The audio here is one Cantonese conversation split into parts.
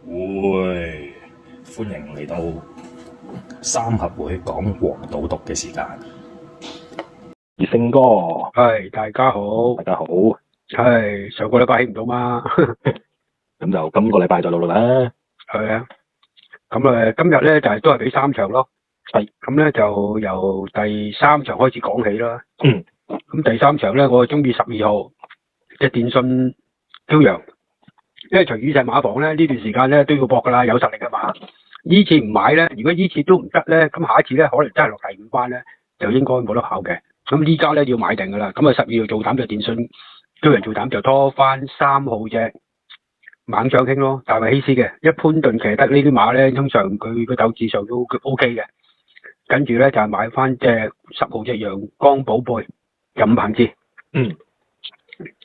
會，歡迎嚟到三合會講黃賭毒嘅時間。而勝哥，係大家好，大家好，係上個禮拜起唔到嘛，咁就今個禮拜再錄啦。係啊，咁今日咧就係都係俾3場咯，係，咁咧就由第3場開始講起啦。嗯，咁第3場咧，我中意12號即係電訊驕陽，因為隨雨勢馬房咧呢段時間咧都要搏噶啦，有實力嘅馬。依次唔買咧，如果依次都唔得咧，咁下一次咧可能真係落第5關咧，就應該冇得跑嘅。咁依家咧要買定噶啦，咁啊12號做膽就電訊驕陽做膽就拖翻3號隻猛將興咯，大衛希斯嘅，一潘頓騎得呢啲馬咧，通常佢個鬥志上都 OK 嘅。跟住咧就係買翻隻10號隻陽光寶貝，就5棚次。嗯。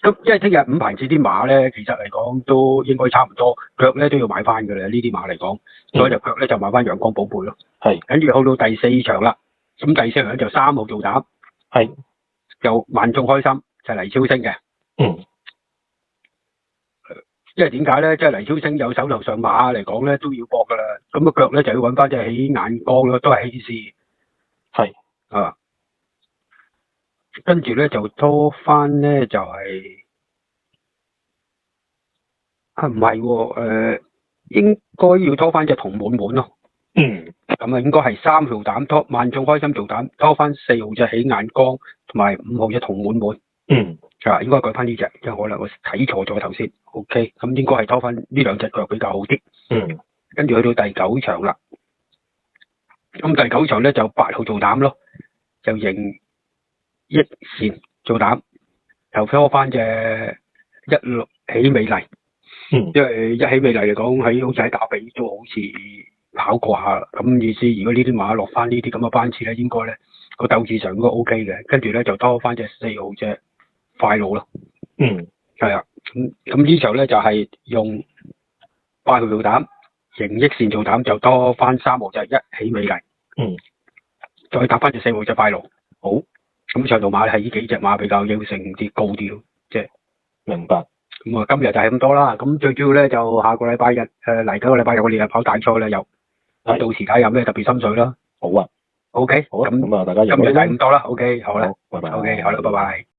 咁因為聽日5棚次啲馬咧，其實嚟講都應該差唔多，腳咧都要買翻㗎啦。呢啲馬嚟講，所以就腳咧就買翻陽光寶貝咯。係。跟住去到第4場啦，咁第4場就3號做膽。係。就萬眾開心，就係黎超星嘅。嗯。因為點解咧？即係黎超星有手頭上馬嚟講咧，都要搏噶啦。咁個腳咧就要揾翻隻起眼光咯，都係希斯。係。啊。跟住咧就拖翻咧就係、唔係喎，應該要拖翻隻同滿滿咯。嗯。咁啊，應該係3號膽拖萬眾開心做膽，拖翻4號隻起眼光，同埋5號隻同滿滿。嗯。啊，應該改翻呢隻，因為可能我睇錯咗頭先。OK，咁應該係拖翻呢2隻腳比較好啲。嗯。跟住去到第9場啦，咁第9場咧就8號做膽咯，就贏益善做膽，就拖翻隻16起美麗。嗯。因為一起美麗嚟講，喺好似喺打比都好似跑過下，咁意思如果呢啲馬落翻呢啲咁嘅班次咧，應該咧個鬥志上應該 OK 嘅。跟住咧就拖翻隻4號隻快路咯。嗯。係啊，咁呢場咧就係用8號做膽，贏益善做膽，就多翻3號隻一起美麗。嗯。再搭翻隻4號隻快路。好，咁長途馬係呢幾隻馬比較優勝啲高啲咯，即係。明白。咁啊，今日就係咁多啦。咁最主要咧就下個禮拜日，嚟緊個禮拜日我哋又跑大賽啦，又。到時睇下有咩特別心水啦。好啊。OK。好啊。咁啊，大家今日就係咁多啦。OK，好啦。拜拜。OK，好啦，拜拜。